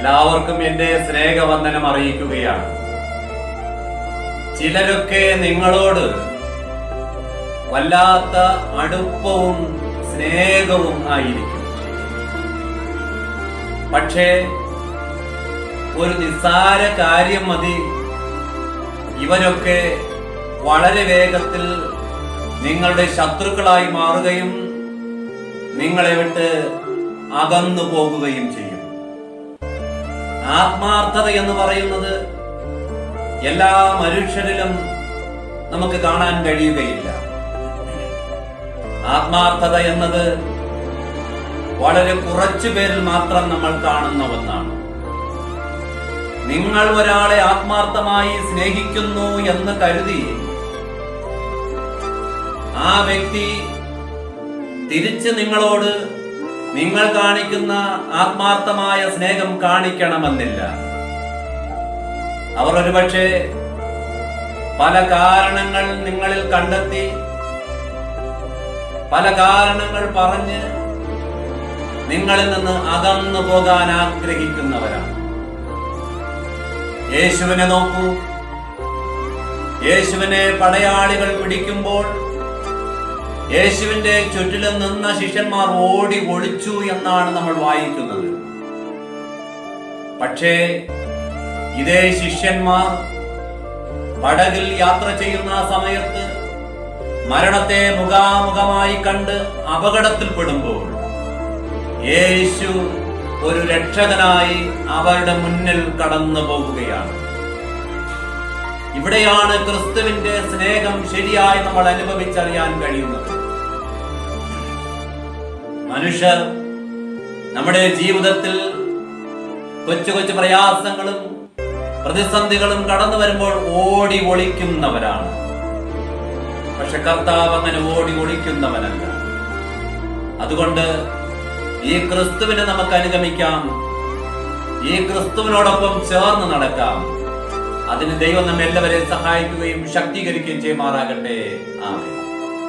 എല്ലാവർക്കും എന്റെ സ്നേഹവന്ദനം അറിയിക്കുകയാണ്. ചിലരൊക്കെ നിങ്ങളോട് വല്ലാത്ത അടുപ്പവും സ്നേഹവും ആയിരിക്കും. പക്ഷേ ഒരു നിസ്സാര കാര്യം മതി ഇവരൊക്കെ വളരെ വേഗത്തിൽ നിങ്ങളുടെ ശത്രുക്കളായി മാറുകയും നിങ്ങളെ വിട്ട് അകന്നു പോകുകയും ചെയ്യും. ആത്മാർത്ഥത എന്ന് പറയുന്നത് എല്ലാ മനുഷ്യരിലും നമുക്ക് കാണാൻ കഴിയുകയില്ല. ആത്മാർത്ഥത എന്നത് വളരെ കുറച്ചു പേരിൽ മാത്രം നമ്മൾ കാണുന്ന ഒന്നാണ്. നിങ്ങൾ ഒരാളെ ആത്മാർത്ഥമായി സ്നേഹിക്കുന്നു എന്ന് കരുതി ആ വ്യക്തി തിരിച്ച് നിങ്ങളോട് നിങ്ങൾ കാണിക്കുന്ന ആത്മാർത്ഥമായ സ്നേഹം കാണിക്കണമെന്നില്ല. അവർ ഒരുപക്ഷെ പല കാരണങ്ങൾ നിങ്ങളിൽ കണ്ടെത്തി പല കാരണങ്ങൾ പറഞ്ഞ് നിങ്ങളിൽ നിന്ന് അകന്നു പോകാൻ ആഗ്രഹിക്കുന്നവരാണ്. യേശുവിനെ നോക്കൂ. യേശുവിനെ പടയാളികൾ പിടിക്കുമ്പോൾ യേശുവിന്റെ ചുറ്റിലും നിന്ന ശിഷ്യന്മാർ ഓടി ഒളിച്ചു എന്നാണ് നമ്മൾ വായിക്കുന്നത്. പക്ഷേ ഇതേ ശിഷ്യന്മാർ പടകിൽ യാത്ര ചെയ്യുന്ന സമയത്ത് മരണത്തെ മുഖാമുഖമായി കണ്ട് അപകടത്തിൽപ്പെടുമ്പോൾ യേശു ഒരു രക്ഷകനായി അവരുടെ മുന്നിൽ കടന്നു പോകുകയാണ്. ഇവിടെയാണ് ക്രിസ്തുവിന്റെ സ്നേഹം ശരിയായി നമ്മൾ അനുഭവിച്ചറിയാൻ കഴിയുന്നത്. മനുഷ്യർ നമ്മുടെ ജീവിതത്തിൽ കൊച്ചു കൊച്ചു പ്രയാസങ്ങളും പ്രതിസന്ധികളും കടന്നു വരുമ്പോൾ ഓടി ഒളിക്കുന്നവരാണ്. പക്ഷെ കർത്താവ് അങ്ങനെ ഓടി ഒളിക്കുന്നവനല്ല. അതുകൊണ്ട് ഈ ക്രിസ്തുവിനെ നമുക്ക് അനുഗമിക്കാം, ഈ ക്രിസ്തുവിനോടൊപ്പം ചേർന്ന് നടക്കാം. അതിന് ദൈവം നമ്മെ എല്ലാവരെയും സഹായിക്കുകയും ശക്തീകരിക്കുകയും ചെയ്യുമാറാകട്ടെ. ആമേൻ.